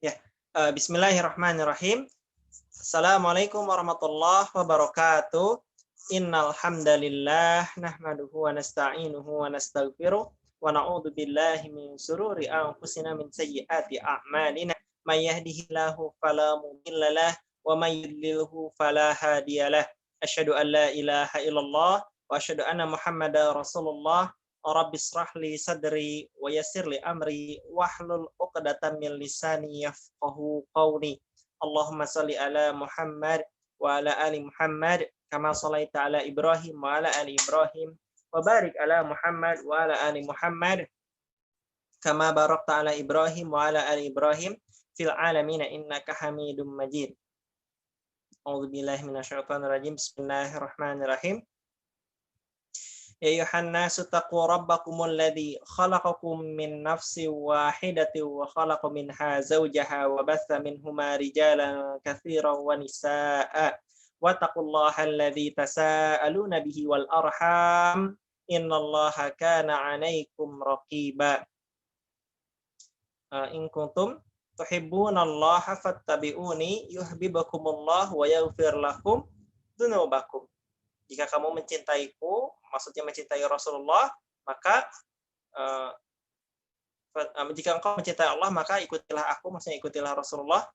Ya, bismillahirrahmanirrahim. Assalamualaikum warahmatullahi wabarakatuh. Innal hamdalillah nahmaduhu wa nasta'inuhu wa nastaghfiruh wa na'udzu billahi min shururi anfusina min sayyiati a'malina. May yahdihillahu fala mudhillalah wa may yudlilhu fala hadiyalah. Asyhadu an la ilaha illallah wa asyhadu anna Muhammadar Rasulullah. Rabbi israh li sadri wa yassir li amri wahlul 'uqdatam min lisani yafqahu qawli. Allahumma shalli ala Muhammad wa ala ali Muhammad kama shallaita ala Ibrahim wa ala ali Ibrahim wa barik ala Muhammad wa ala ali Muhammad kama barakta ala Ibrahim wa ala ali Ibrahim fil alamin innaka Hamidum Majid. A'udzu billahi minasyaitonir rajim. Bismillahirrahmanirrahim. Ya ayuhan nasu taqu rabbakumul ladzi khalaqakum min nafsin wahidatin wa khalaqa minha zawjaha wa batha minhuma rijalan katsiran wa nisaa'a wattaqullaha alladzi tasaaluna bihi wal arham innallaha kana 'alaikum raqiba. In kuntum tuhibbunallaha fattabi'uni yuhibbukumullah wa yaghfir lakum dzunubakum. Jika kamu mencintaiku, maksudnya mencintai Rasulullah, maka jika engkau mencintai Allah, maka ikutilah aku, maksudnya ikutilah Rasulullah.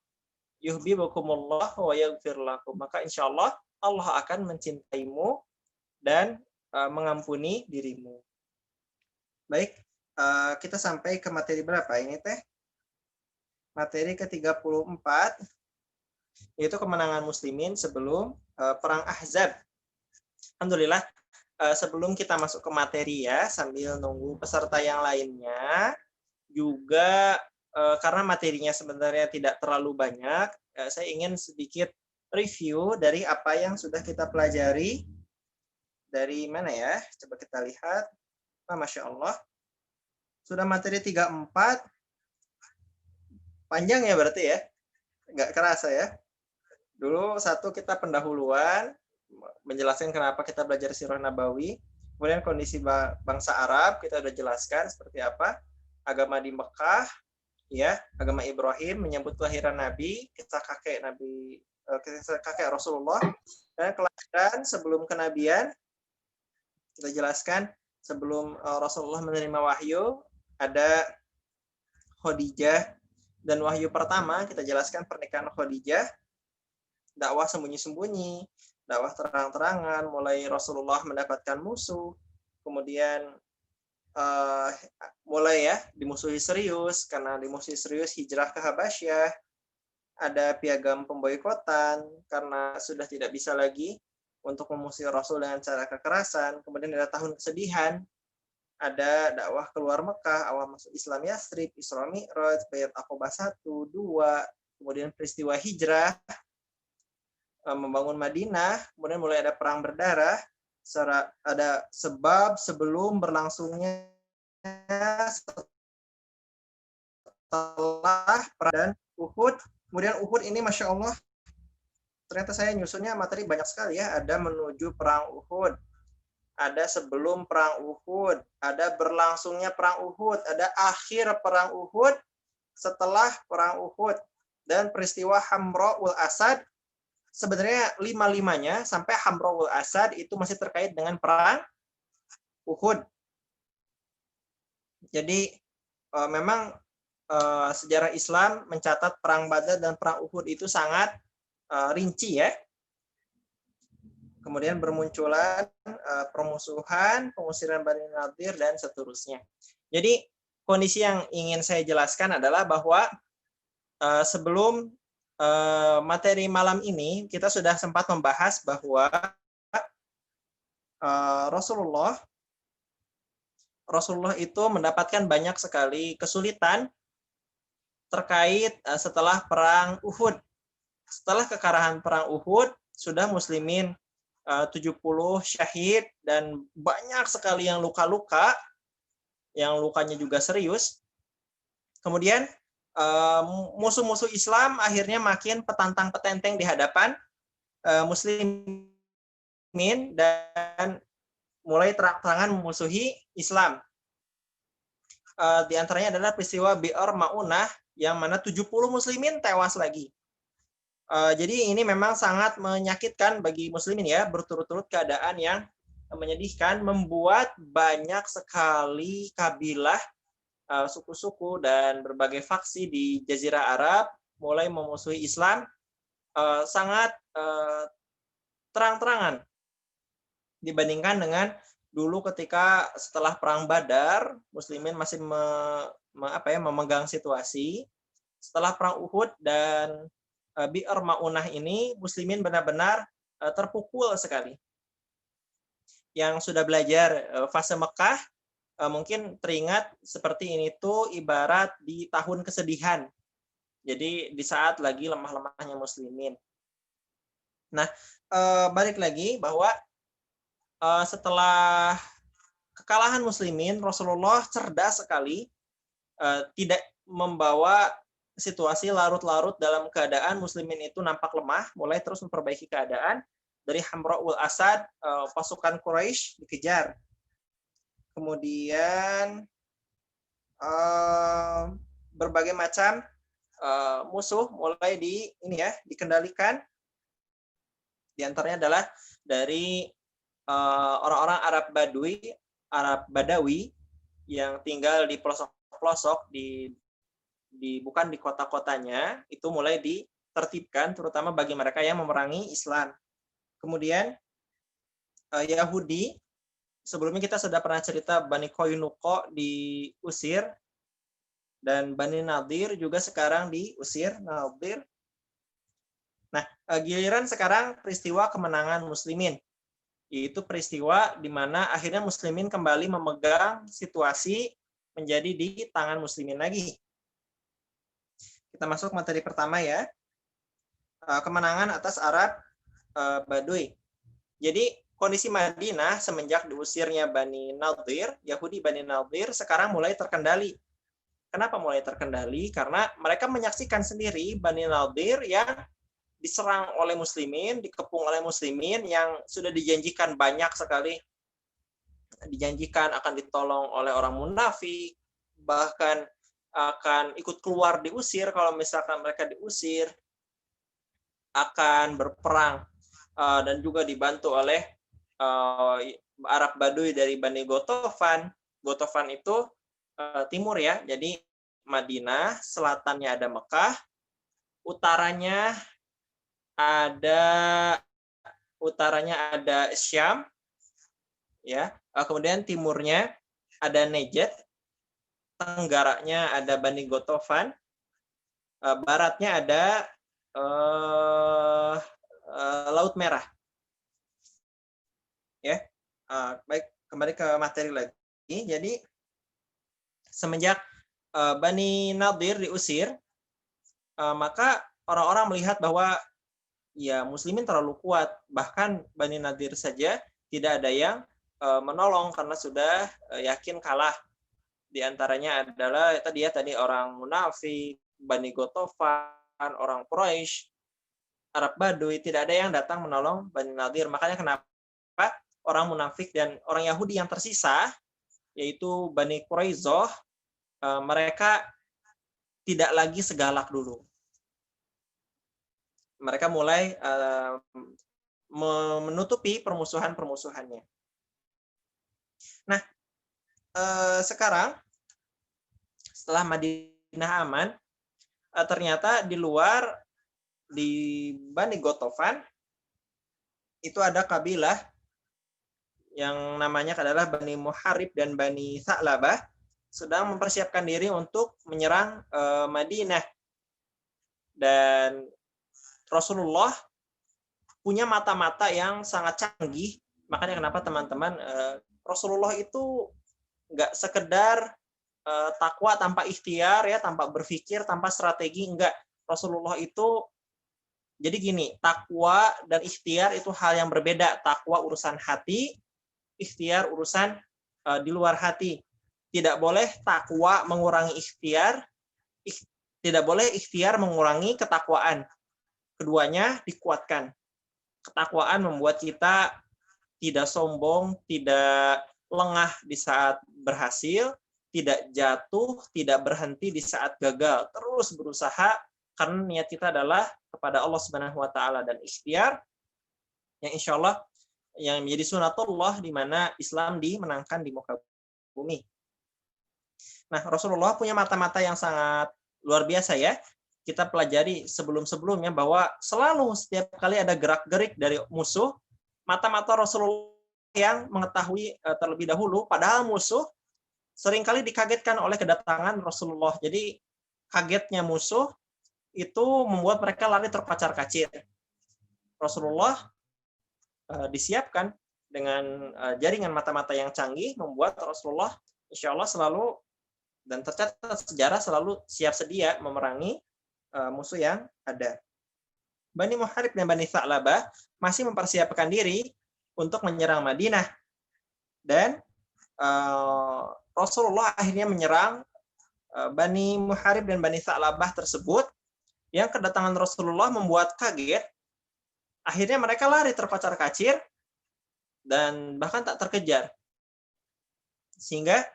Yuhibbukumullah wa yaghfir lakum. Maka insya Allah Allah akan mencintaimu dan mengampuni dirimu. Baik, kita sampai ke materi berapa ini teh? Materi ke-34, yaitu kemenangan muslimin sebelum perang Ahzab. Alhamdulillah, sebelum kita masuk ke materi ya, sambil nunggu peserta yang lainnya, juga karena materinya sebenarnya tidak terlalu banyak, saya ingin sedikit review dari apa yang sudah kita pelajari. Dari mana ya? Coba kita lihat. Masya Allah. Sudah materi 34. Panjang ya berarti ya? Nggak kerasa ya? Dulu satu kita pendahuluan, menjelaskan kenapa kita belajar sirah nabawi, kemudian kondisi bangsa Arab kita sudah jelaskan seperti apa, agama di Mekah, ya, agama Ibrahim menyambut kelahiran Nabi, kisah kakek Rasulullah, dan kelahiran sebelum kenabian kita jelaskan sebelum Rasulullah menerima wahyu ada Khadijah, dan wahyu pertama kita jelaskan pernikahan Khadijah, dakwah sembunyi-sembunyi, dakwah terang-terangan, mulai Rasulullah mendapatkan musuh, kemudian mulai ya dimusuhi serius, karena dimusuhi serius hijrah ke Habasyah, ada piagam pemboikotan karena sudah tidak bisa lagi untuk memusuhi Rasul dengan cara kekerasan, kemudian ada tahun kesedihan, ada dakwah keluar Mekah, awal masuk Islam Yathrib, Isra Mi'raj, Baiat Aqabah 1, 2, kemudian peristiwa hijrah, membangun Madinah, kemudian mulai ada perang berdarah, ada sebab sebelum berlangsungnya setelah perang Uhud, kemudian Uhud ini Masya Allah, ternyata saya nyusunnya materi banyak sekali ya, ada menuju perang Uhud, ada sebelum perang Uhud, ada berlangsungnya perang Uhud, ada akhir perang Uhud, setelah perang Uhud, dan peristiwa Hamra'ul Asad. Sebenarnya 5-5-nya sampai Hamra'ul Asad itu masih terkait dengan perang Uhud. Jadi memang sejarah Islam mencatat perang Badar dan perang Uhud itu sangat rinci ya. Kemudian bermunculan permusuhan, pengusiran Bani Nadir, dan seterusnya. Jadi kondisi yang ingin saya jelaskan adalah bahwa sebelum materi malam ini kita sudah sempat membahas bahwa Rasulullah itu mendapatkan banyak sekali kesulitan terkait setelah perang Uhud. Setelah kekalahan perang Uhud, sudah muslimin 70 syahid dan banyak sekali yang luka-luka, yang lukanya juga serius. Kemudian musuh-musuh Islam akhirnya makin petantang-petenteng di hadapan muslimin dan mulai terang-terangan memusuhi Islam. Di antaranya adalah peristiwa Bi'ar Ma'unah yang mana 70 muslimin tewas lagi. Jadi ini memang sangat menyakitkan bagi muslimin ya, berturut-turut keadaan yang menyedihkan, membuat banyak sekali kabilah, suku-suku dan berbagai faksi di Jazirah Arab mulai memusuhi Islam sangat terang-terangan dibandingkan dengan dulu ketika setelah perang Badar, muslimin masih memegang situasi. Setelah perang Uhud dan Bi'r Ma'unah ini, muslimin benar-benar terpukul sekali. Yang sudah belajar fase Mekah mungkin teringat seperti ini tuh ibarat di tahun kesedihan. Jadi di saat lagi lemah-lemahnya muslimin. Nah, balik lagi bahwa setelah kekalahan muslimin, Rasulullah cerdas sekali, tidak membawa situasi larut-larut dalam keadaan muslimin itu nampak lemah, mulai terus memperbaiki keadaan. Dari Hamra'ul Asad, pasukan Quraisy dikejar. Kemudian berbagai macam musuh mulai dikendalikan. Di antaranya adalah dari orang-orang Arab Badawi yang tinggal di pelosok-pelosok bukan di kota-kotanya, itu mulai ditertibkan terutama bagi mereka yang memerangi Islam. Kemudian Yahudi, sebelumnya kita sudah pernah cerita Bani Qaynuqa diusir dan Bani Nadir juga sekarang diusir. Nah, giliran sekarang peristiwa kemenangan muslimin. Itu peristiwa di mana akhirnya muslimin kembali memegang situasi menjadi di tangan muslimin lagi. Kita masuk materi pertama ya. Kemenangan atas Arab Baduy. Jadi kondisi Madinah semenjak diusirnya Bani Nadir, Yahudi Bani Nadir sekarang mulai terkendali. Kenapa mulai terkendali? Karena mereka menyaksikan sendiri Bani Nadir yang diserang oleh muslimin, dikepung oleh muslimin yang sudah dijanjikan banyak sekali. Dijanjikan akan ditolong oleh orang munafik, bahkan akan ikut keluar diusir kalau misalkan mereka diusir, akan berperang dan juga dibantu oleh Arab Baduy dari Bani Gotofan. Gotofan itu timur ya, jadi Madinah, selatannya ada Mekah, utaranya ada Syam, ya. Kemudian timurnya ada Najd, tenggaranya ada Bani Gotofan, baratnya ada Laut Merah. Ya, baik, kembali ke materi lagi. Jadi semenjak Bani Nadir diusir, maka orang-orang melihat bahwa ya muslimin terlalu kuat, bahkan Bani Nadir saja tidak ada yang menolong karena sudah yakin kalah. Di antaranya adalah tadi orang munafik, Bani Gotofan, orang Quraisy, Arab Baduy, tidak ada yang datang menolong Bani Nadir. Makanya kenapa orang munafik dan orang Yahudi yang tersisa, yaitu Bani Quraizoh, mereka tidak lagi segalak dulu. Mereka mulai menutupi permusuhan-permusuhannya. Nah, sekarang setelah Madinah aman, ternyata di luar, di Bani Gotofan, itu ada kabilah yang namanya adalah Bani Muharib dan Bani Sa'labah sedang mempersiapkan diri untuk menyerang Madinah. Dan Rasulullah punya mata-mata yang sangat canggih. Makanya kenapa teman-teman, Rasulullah itu nggak sekedar takwa tanpa ikhtiar ya, tanpa berpikir, tanpa strategi, enggak. Rasulullah itu jadi gini, takwa dan ikhtiar itu hal yang berbeda. Takwa urusan hati, ikhtiar urusan di luar hati. Tidak boleh takwa mengurangi ikhtiar, tidak boleh ikhtiar mengurangi ketakwaan. Keduanya dikuatkan. Ketakwaan membuat kita tidak sombong, tidak lengah di saat berhasil, tidak jatuh, tidak berhenti di saat gagal, terus berusaha karena niat kita adalah kepada Allah Subhanahu wa taala dan ikhtiar yang insya Allah yang menjadi sunatullah di mana Islam dimenangkan di muka bumi. Nah, Rasulullah punya mata-mata yang sangat luar biasa ya. Kita pelajari sebelum-sebelumnya bahwa selalu setiap kali ada gerak-gerik dari musuh, mata-mata Rasulullah yang mengetahui terlebih dahulu, padahal musuh seringkali dikagetkan oleh kedatangan Rasulullah. Jadi kagetnya musuh itu membuat mereka lari terkacar-kacir. Rasulullah disiapkan dengan jaringan mata-mata yang canggih, membuat Rasulullah insya Allah selalu dan tercatat sejarah selalu siap sedia memerangi musuh yang ada. Bani Muharib dan Bani Tha'labah masih mempersiapkan diri untuk menyerang Madinah. Dan Rasulullah akhirnya menyerang Bani Muharib dan Bani Tha'labah tersebut, yang kedatangan Rasulullah membuat kaget. Akhirnya mereka lari terkacar-kacir dan bahkan tak terkejar. Sehingga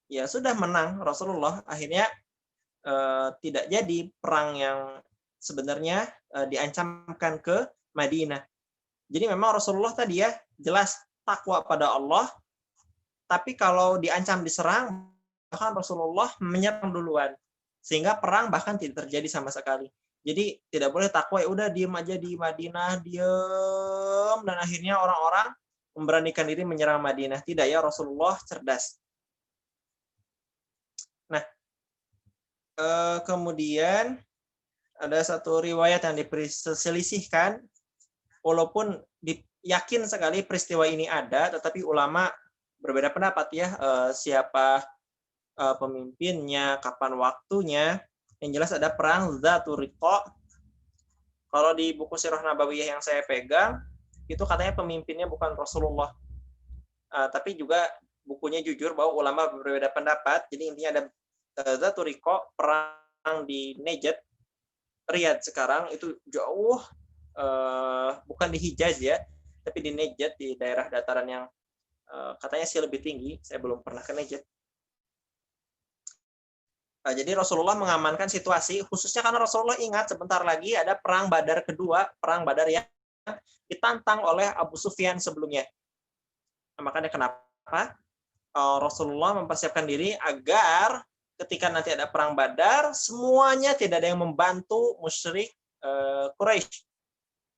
ya sudah menang Rasulullah. Akhirnya tidak jadi perang yang sebenarnya diancamkan ke Madinah. Jadi memang Rasulullah tadi ya jelas takwa pada Allah, tapi kalau diancam diserang bahkan Rasulullah menyerang duluan, sehingga perang bahkan tidak terjadi sama sekali. Jadi tidak boleh takwa ya udah diem aja di Madinah, diem, dan akhirnya orang-orang memberanikan diri menyerang Madinah. Tidak ya, Rasulullah cerdas. Nah, kemudian ada satu riwayat yang diperselisihkan, walaupun yakin sekali peristiwa ini ada, tetapi ulama berbeda pendapat ya, siapa pemimpinnya, kapan waktunya. Yang jelas ada perang Dzatur Riqa. Kalau di buku Sirah Nabawiyah yang saya pegang, itu katanya pemimpinnya bukan Rasulullah. Tapi juga bukunya jujur bahwa ulama berbeda pendapat. Jadi intinya ada Dzatur Riqa, perang di Najd, Riyadh sekarang, itu jauh, bukan di Hijaz ya, tapi di Najd, di daerah dataran yang katanya sih lebih tinggi. Saya belum pernah ke Najd. Jadi Rasulullah mengamankan situasi, khususnya karena Rasulullah ingat sebentar lagi ada perang Badar kedua, perang Badar yang ditantang oleh Abu Sufyan sebelumnya. Nah, makanya kenapa Rasulullah mempersiapkan diri agar ketika nanti ada perang Badar, semuanya tidak ada yang membantu musyrik Quraisy.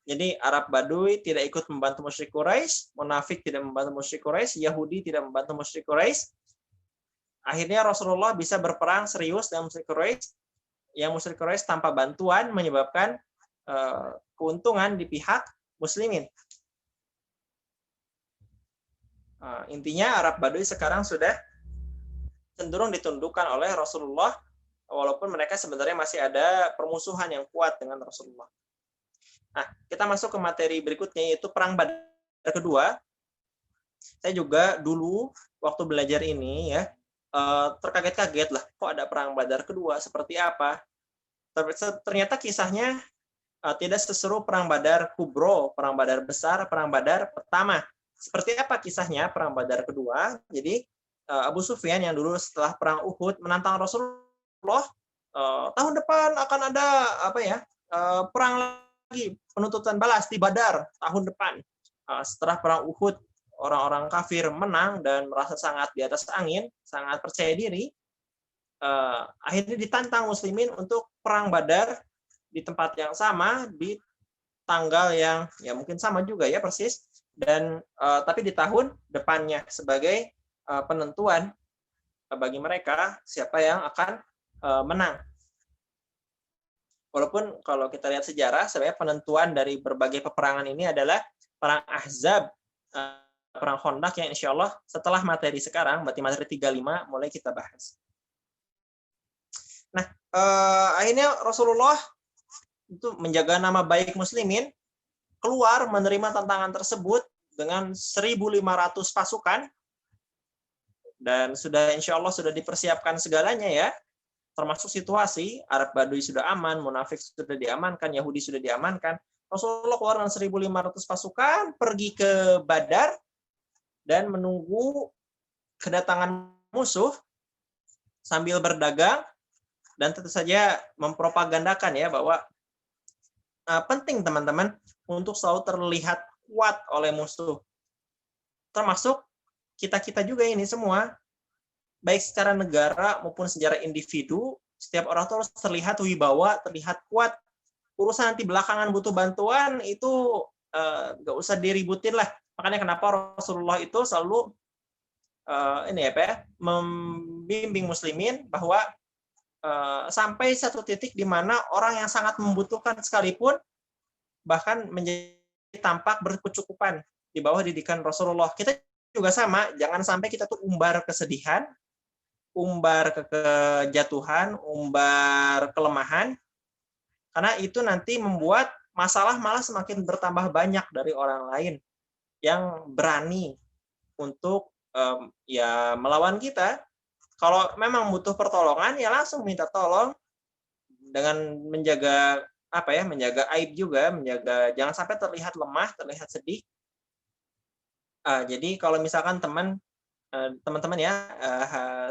Jadi Arab Baduy tidak ikut membantu musyrik Quraisy, munafik tidak membantu musyrik Quraisy, Yahudi tidak membantu musyrik Quraisy. Akhirnya Rasulullah bisa berperang serius dengan musyrik Quraisy, yang musyrik Quraisy tanpa bantuan menyebabkan keuntungan di pihak muslimin. Intinya Arab Baduy sekarang sudah cenderung ditundukkan oleh Rasulullah, walaupun mereka sebenarnya masih ada permusuhan yang kuat dengan Rasulullah. Nah, kita masuk ke materi berikutnya, yaitu perang Badar kedua. Saya juga dulu waktu belajar ini ya, terkaget-kaget lah, kok ada perang Badar kedua, seperti apa? Ternyata kisahnya tidak seseru perang Badar Kubro, perang Badar besar, perang Badar pertama. Seperti apa kisahnya perang Badar kedua? Jadi Abu Sufyan yang dulu setelah perang Uhud menantang Rasulullah, tahun depan akan ada perang lagi, penuntutan balas di Badar tahun depan. Setelah perang Uhud, orang-orang kafir menang dan merasa sangat di atas angin, sangat percaya diri. Akhirnya ditantang muslimin untuk perang Badar di tempat yang sama, di tanggal yang ya mungkin sama juga ya persis, dan tapi di tahun depannya sebagai penentuan bagi mereka siapa yang akan menang. Walaupun kalau kita lihat sejarah, sebenarnya penentuan dari berbagai peperangan ini adalah perang Ahzab, perang Khandaq, yang insya Allah setelah materi sekarang, berarti materi 35, mulai kita bahas. Nah, akhirnya Rasulullah itu menjaga nama baik muslimin, keluar menerima tantangan tersebut dengan 1.500 pasukan, dan sudah insya Allah sudah dipersiapkan segalanya ya, termasuk situasi Arab Baduy sudah aman, munafik sudah diamankan, Yahudi sudah diamankan. Rasulullah keluar dengan 1.500 pasukan, pergi ke Badar, dan menunggu kedatangan musuh sambil berdagang dan tentu saja mempropagandakan ya bahwa penting teman-teman untuk selalu terlihat kuat oleh musuh. Termasuk kita-kita juga ini semua, baik secara negara maupun secara individu, setiap orang itu harus terlihat wibawa, terlihat kuat. Urusan nanti belakangan butuh bantuan itu nggak usah diributin lah. Makanya kenapa Rasulullah itu selalu membimbing muslimin bahwa sampai satu titik di mana orang yang sangat membutuhkan sekalipun bahkan menjadi tampak berkecukupan di bawah didikan Rasulullah. Kita juga sama, jangan sampai kita tuh umbar kesedihan, umbar kejatuhan, umbar kelemahan, karena itu nanti membuat masalah malah semakin bertambah banyak dari orang lain yang berani untuk ya melawan kita. Kalau memang butuh pertolongan ya langsung minta tolong dengan menjaga menjaga aib juga, menjaga jangan sampai terlihat lemah, terlihat sedih. Jadi kalau misalkan teman-teman ya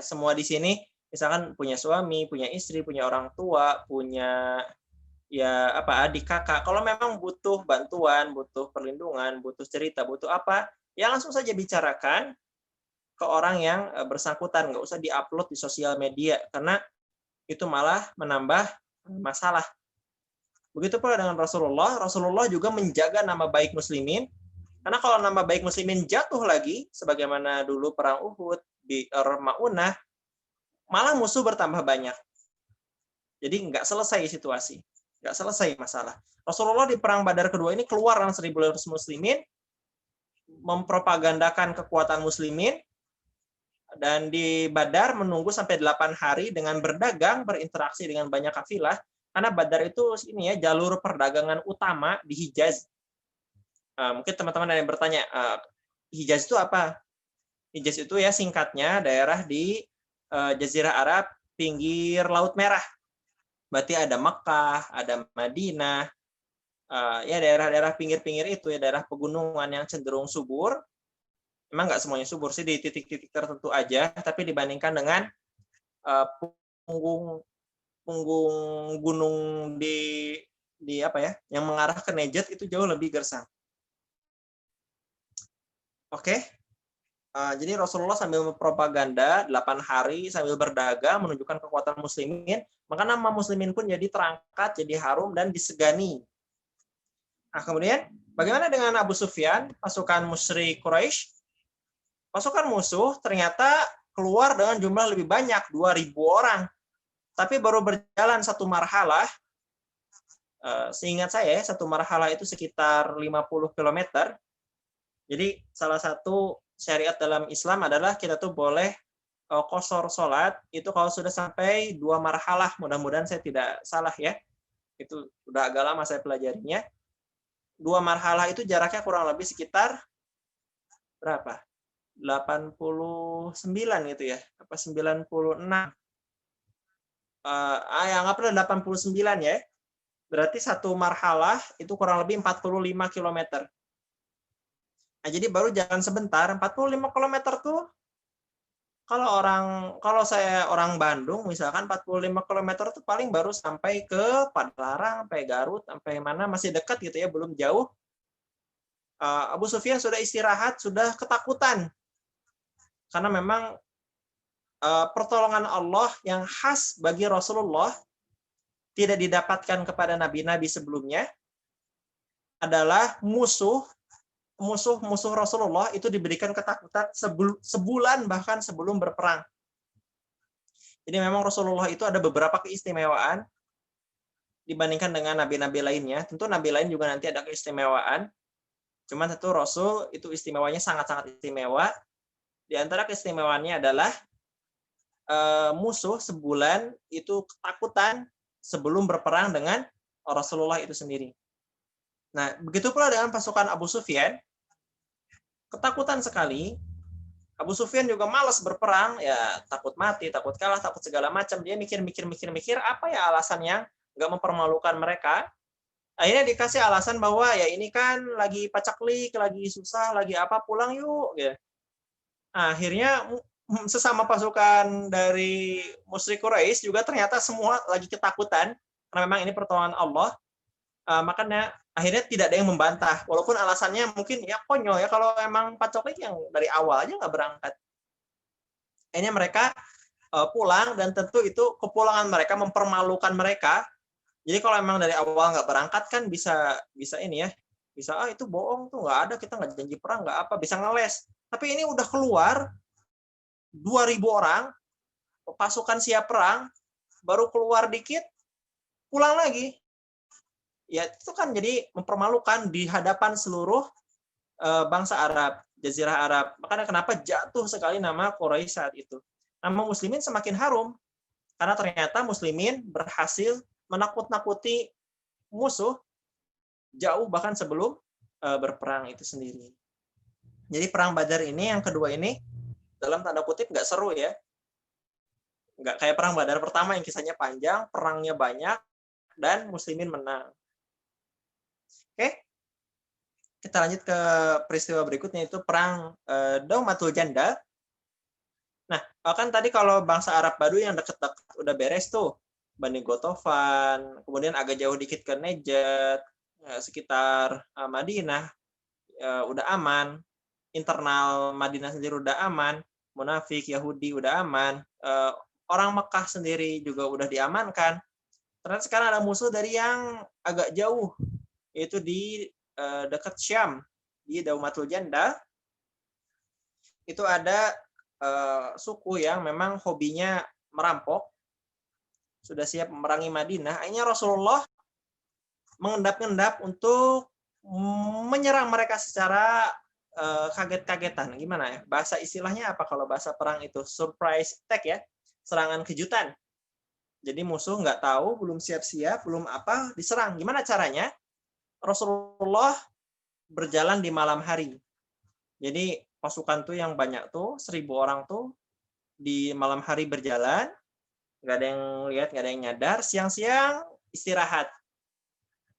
semua di sini misalkan punya suami, punya istri, punya orang tua, punya ya adik kakak, kalau memang butuh bantuan, butuh perlindungan, butuh cerita, butuh apa, ya langsung saja bicarakan ke orang yang bersangkutan, nggak usah diupload di sosial media karena itu malah menambah masalah. Begitu pula dengan Rasulullah. Rasulullah juga menjaga nama baik muslimin, karena kalau nama baik muslimin jatuh lagi sebagaimana dulu perang Uhud, di Maunah, malah musuh bertambah banyak. Jadi nggak selesai situasi, nggak selesai masalah. Rasulullah di perang Badar kedua ini keluar dengan 1.200 muslimin, mempropagandakan kekuatan muslimin, dan di Badar menunggu sampai 8 hari dengan berdagang, berinteraksi dengan banyak kafilah, karena Badar itu ini ya jalur perdagangan utama di Hijaz. Mungkin teman-teman ada yang bertanya, Hijaz itu apa? Hijaz itu ya singkatnya daerah di Jazirah Arab pinggir Laut Merah. Berarti ada Mekah, ada Madinah, ya daerah-daerah pinggir-pinggir itu ya daerah pegunungan yang cenderung subur. Memang nggak semuanya subur sih, di titik-titik tertentu aja, tapi dibandingkan dengan punggung gunung di yang mengarah ke Najd itu jauh lebih gersang. Oke. Jadi Rasulullah sambil mempropaganda 8 hari sambil berdagang menunjukkan kekuatan muslimin, maka nama muslimin pun jadi terangkat, jadi harum dan disegani. Nah, kemudian bagaimana dengan Abu Sufyan, pasukan musyrik Quraisy? Pasukan musuh ternyata keluar dengan jumlah lebih banyak, 2.000 orang. Tapi baru berjalan satu marhalah, seingat saya satu marhalah itu sekitar 50 km. Jadi salah satu syariat dalam Islam adalah kita tuh boleh qosor sholat itu kalau sudah sampai 2 marhalah. Mudah-mudahan saya tidak salah ya. Itu udah agak lama saya pelajarinya. 2 marhalah itu jaraknya kurang lebih sekitar berapa? 89 gitu ya. Apa 96? Anggaplah 89 ya. Berarti satu marhalah itu kurang lebih 45 km. Nah, jadi baru jalan sebentar, 45 km tuh kalau saya orang Bandung misalkan 45 km tuh paling baru sampai ke Padalarang, sampai Garut, sampai mana masih dekat gitu ya, belum jauh. Abu Sufyan sudah istirahat, sudah ketakutan. Karena memang pertolongan Allah yang khas bagi Rasulullah tidak didapatkan kepada nabi-nabi sebelumnya adalah musuh Rasulullah itu diberikan ketakutan sebulan bahkan sebelum berperang. Jadi memang Rasulullah itu ada beberapa keistimewaan dibandingkan dengan nabi-nabi lainnya. Tentu nabi lain juga nanti ada keistimewaan. Cuman tentu Rasul itu istimewanya sangat-sangat istimewa. Di antara keistimewaannya adalah musuh sebulan itu ketakutan sebelum berperang dengan Rasulullah itu sendiri. Nah, begitu pula dengan pasukan Abu Sufyan. Ketakutan sekali. Abu Sufyan juga malas berperang, ya takut mati, takut kalah, takut segala macam. Dia mikir apa ya alasannya nggak mempermalukan mereka. Akhirnya dikasih alasan bahwa ya ini kan lagi pacaklik, lagi susah, lagi apa, pulang yuk. Gitu. Akhirnya sesama pasukan dari musyrik Quraisy juga ternyata semua lagi ketakutan karena memang ini pertolongan Allah. Makanya akhirnya tidak ada yang membantah, walaupun alasannya mungkin ya konyol ya, kalau emang Pak Coklik yang dari awal aja nggak berangkat. Akhirnya mereka pulang, dan tentu itu kepulangan mereka mempermalukan mereka. Jadi kalau emang dari awal nggak berangkat kan bisa ini ya, bisa itu bohong tuh, nggak ada, kita nggak janji perang, nggak apa, bisa ngeles. Tapi ini udah keluar 2.000 orang, pasukan siap perang, baru keluar dikit, pulang lagi. Ya itu kan jadi mempermalukan di hadapan seluruh bangsa Arab, Jazirah Arab. Makanya kenapa jatuh sekali nama Quraisy saat itu. Nama Muslimin semakin harum, karena ternyata Muslimin berhasil menakut-nakuti musuh jauh bahkan sebelum berperang itu sendiri. Jadi perang Badar ini yang kedua ini dalam tanda kutip nggak seru ya. Nggak kayak perang Badar pertama yang kisahnya panjang, perangnya banyak, dan Muslimin menang. Oke, kita lanjut ke peristiwa berikutnya, itu perang Daumatul Jandal. Nah, kan tadi kalau bangsa Arab Baduy yang deket-deket udah beres tuh, Bani Gotofan, kemudian agak jauh dikit ke Najd, sekitar Madinah, udah aman, internal Madinah sendiri udah aman, munafik, Yahudi udah aman, orang Mekah sendiri juga udah diamankan. Ternyata sekarang ada musuh dari yang agak jauh, yaitu di dekat Syam, di Daumatul Jandal. Itu ada suku yang memang hobinya merampok, sudah siap memerangi Madinah. Akhirnya Rasulullah mengendap-endap untuk menyerang mereka secara kaget-kagetan. Gimana ya? Bahasa istilahnya apa kalau bahasa perang itu? Surprise attack ya, serangan kejutan. Jadi musuh nggak tahu, belum siap-siap, belum apa, diserang. Gimana caranya? Rasulullah berjalan di malam hari. Jadi pasukan tuh yang banyak tuh, 1.000 orang tuh di malam hari berjalan, nggak ada yang lihat, nggak ada yang nyadar. Siang-siang istirahat.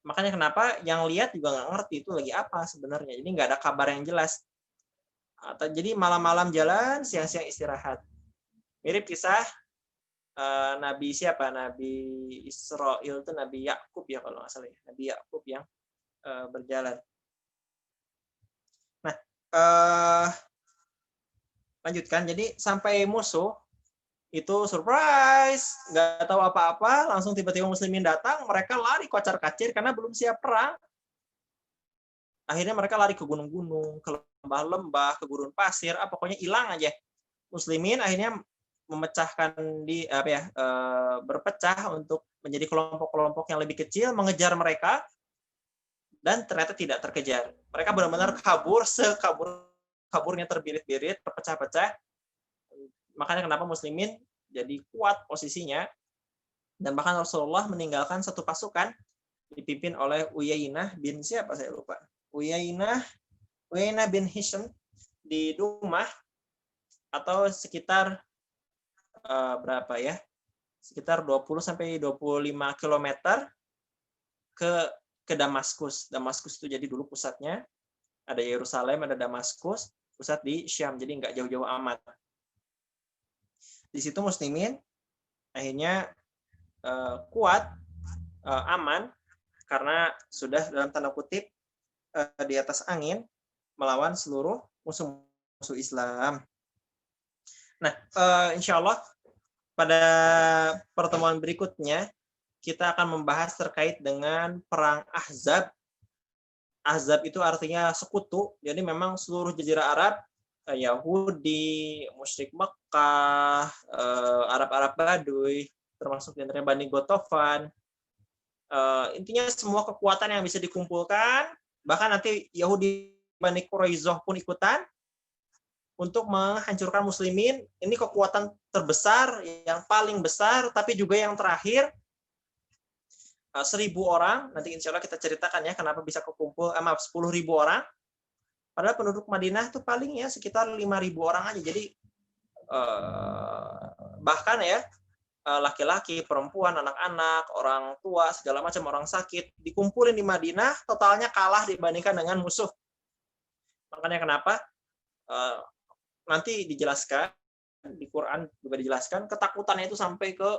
Makanya kenapa yang lihat juga nggak ngerti itu lagi apa sebenarnya. Jadi nggak ada kabar yang jelas. Jadi malam-malam jalan, siang-siang istirahat. Mirip kisah Nabi siapa? Nabi Israel itu Nabi Yakub ya kalau nggak salah ya. Nabi Yakub yang berjalan. Nah, lanjutkan. Jadi sampai musuh itu surprise, nggak tahu apa-apa, langsung tiba-tiba Muslimin datang, mereka lari kocar-kacir karena belum siap perang. Akhirnya mereka lari ke gunung-gunung, ke lembah-lembah, ke gurun pasir, pokoknya hilang aja. Muslimin akhirnya memecahkan berpecah untuk menjadi kelompok-kelompok yang lebih kecil, mengejar mereka, dan ternyata tidak terkejar. Mereka benar-benar kabur, kaburnya terbirit-birit, terpecah-pecah. Makanya kenapa Muslimin jadi kuat posisinya, dan bahkan Rasulullah meninggalkan satu pasukan dipimpin oleh Uyainah bin siapa saya lupa. Uyainah bin Hisham di Dumah, atau sekitar berapa ya? Sekitar 20 sampai 25 km ke Damaskus. Damaskus itu jadi dulu pusatnya. Ada Yerusalem, ada Damaskus, pusat di Syam. Jadi nggak jauh-jauh amat. Di situ Muslimin akhirnya kuat, aman, karena sudah dalam tanda kutip di atas angin melawan seluruh musuh-musuh Islam. Nah, insya Allah pada pertemuan berikutnya kita akan membahas terkait dengan perang Ahzab. Ahzab itu artinya sekutu. Jadi memang seluruh Jazirah Arab, Yahudi, musyrik Mekah, Arab-Arab Baduy, termasuk di antara Bani Gotofan. Intinya semua kekuatan yang bisa dikumpulkan, bahkan nanti Yahudi Bani Quraizoh pun ikutan untuk menghancurkan Muslimin. Ini kekuatan terbesar, yang paling besar, tapi juga yang terakhir. 1.000 orang, nanti insya Allah kita ceritakan ya kenapa bisa kekumpul, 10.000 orang. Padahal penduduk Madinah itu paling ya sekitar 5.000 orang aja. Jadi bahkan ya laki-laki, perempuan, anak-anak, orang tua, segala macam, orang sakit dikumpulin di Madinah, totalnya kalah dibandingkan dengan musuh. Makanya kenapa nanti dijelaskan di Quran juga dijelaskan ketakutannya itu sampai ke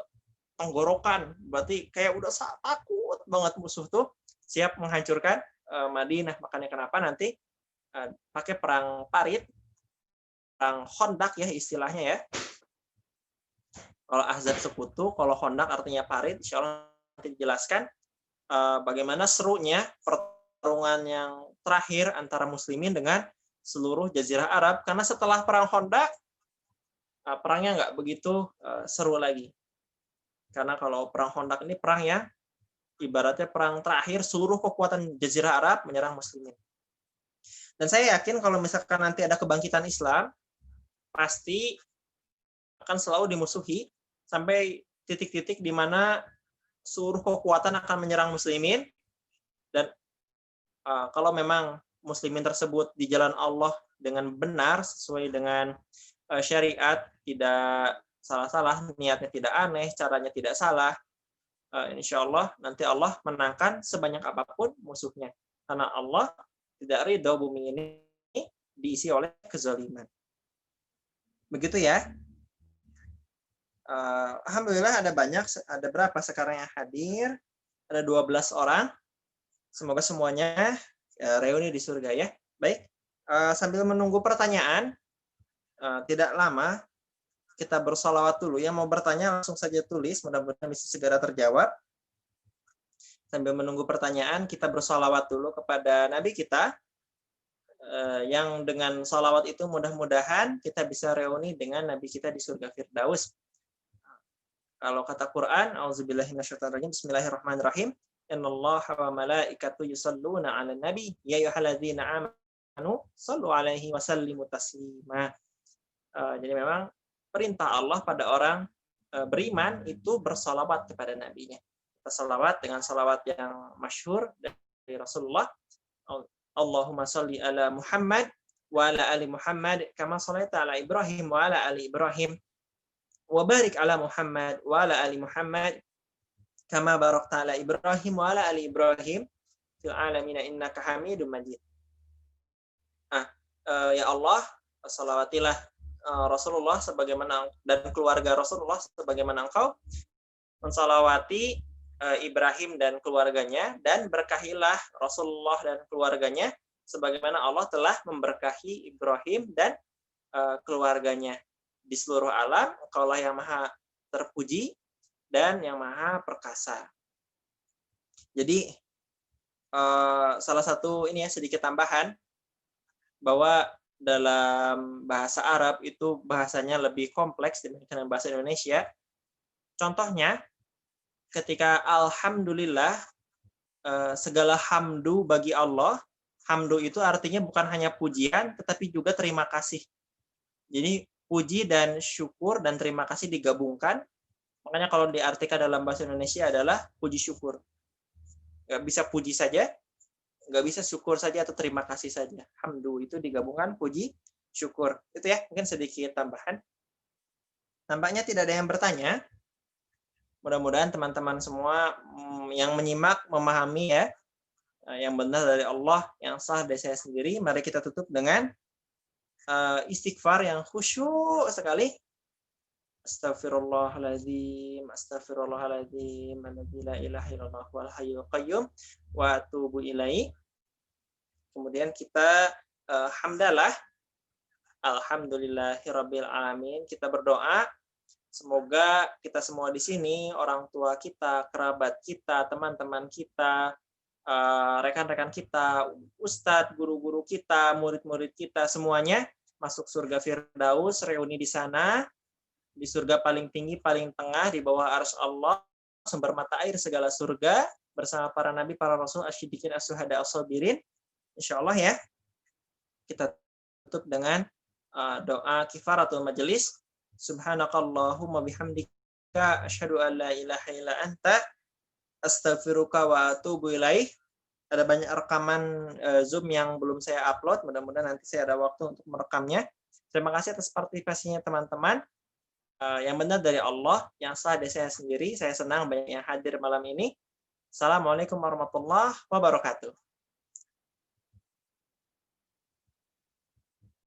tenggorokan. Berarti kayak udah takut banget musuh tuh siap menghancurkan Madinah. Makanya kenapa nanti pakai perang Parit, perang Khandaq ya istilahnya ya. Kalau Ahzab sekutu, kalau Khandaq artinya Parit. Insyaallah nanti dijelaskan bagaimana serunya pertarungan yang terakhir antara muslimin dengan seluruh jazirah Arab, karena setelah perang Khandaq perangnya nggak begitu seru lagi. Karena kalau perang Khandaq ini perang yang ibaratnya perang terakhir seluruh kekuatan jazirah Arab menyerang muslimin. Dan saya yakin kalau misalkan nanti ada kebangkitan Islam, pasti akan selalu dimusuhi sampai titik-titik di mana seluruh kekuatan akan menyerang muslimin. Dan kalau memang muslimin tersebut di jalan Allah dengan benar sesuai dengan syariat, tidak salah-salah, niatnya tidak aneh, caranya tidak salah, insya Allah nanti Allah menangkan sebanyak apapun musuhnya, karena Allah tidak ridho bumi ini diisi oleh kezaliman. Begitu ya. Alhamdulillah ada banyak, ada berapa sekarang yang hadir? Ada 12 orang. Semoga semuanya reuni di surga ya. Baik, sambil menunggu pertanyaan, tidak lama kita bersolawat dulu. Yang mau bertanya langsung saja tulis, mudah-mudahan bisa segera terjawab. Sambil menunggu pertanyaan, kita bersolawat dulu kepada Nabi kita, yang dengan solawat itu mudah-mudahan kita bisa reuni dengan Nabi kita di surga Firdaus. Kalau kata Quran, auzubillahi minasyaitonir rajim, bismillahirrahmanirrahim. Innallaha wa malaikatahu yusholluna 'alan nabi ya ayyuhalladzina amanu shallu 'alaihi wa sallimu taslima. Jadi memang perintah Allah pada orang beriman itu bersalawat kepada nabinya. Kita salawat dengan salawat yang masyhur dari Rasulullah. Allahumma shalli ala Muhammad wa ala ali Muhammad kama shallaita ala Ibrahim wa ala ali Ibrahim wa barik ala Muhammad wa ala ali Muhammad kama barakta ala Ibrahim wa ala ali Ibrahim fil alamin innaka Hamidum Majid. Ya Allah, salawatilah Rasulullah sebagaimana dan keluarga Rasulullah sebagaimana Engkau mensalawati Ibrahim dan keluarganya, dan berkahilah Rasulullah dan keluarganya sebagaimana Allah telah memberkahi Ibrahim dan keluarganya. Di seluruh alam, Engkaulah yang maha terpuji dan yang maha perkasa. Jadi salah satu ini ya sedikit tambahan, bahwa dalam bahasa Arab itu bahasanya lebih kompleks dibandingkan bahasa Indonesia. Contohnya, ketika alhamdulillah, segala hamdu bagi Allah, hamdu itu artinya bukan hanya pujian, tetapi juga terima kasih. Jadi puji dan syukur dan terima kasih digabungkan. Makanya kalau diartikan dalam bahasa Indonesia adalah puji syukur. Nggak bisa puji saja, nggak bisa syukur saja atau terima kasih saja. Hamdu itu digabungkan puji syukur. Itu ya, mungkin sedikit tambahan. Nampaknya tidak ada yang bertanya. Mudah-mudahan teman-teman semua yang menyimak memahami ya, yang benar dari Allah, yang sah dari saya sendiri. Mari kita tutup dengan istighfar yang khusyuk sekali. Astaghfirullahaladzim, astaghfirullahaladzim, la ilaha illallah wal hayyul qayyum wa atubu ilaih. Kemudian kita hamdalah, alhamdulillahirabbil alamin. Kita berdoa semoga kita semua di sini, orang tua kita, kerabat kita, teman-teman kita, rekan-rekan kita, ustadz, guru-guru kita, murid-murid kita, semuanya masuk surga Firdaus, reuni di sana, di surga paling tinggi, paling tengah, di bawah arsy Allah, sumber mata air segala surga, bersama para nabi, para rasul, asyidikin, as-syuhada, as-sabirin. Insyaallah ya. Kita tutup dengan doa kifaratul majelis. Subhanakallahumma bihamdika asyhadu an la ilaha illa anta astaghfiruka wa atubu ilaih. Ada banyak rekaman Zoom yang belum saya upload. Mudah-mudahan nanti saya ada waktu untuk merekamnya. Terima kasih atas partisipasinya teman-teman. Yang benar dari Allah, yang sah dari saya sendiri. Saya senang banyak yang hadir malam ini. Assalamualaikum warahmatullahi wabarakatuh.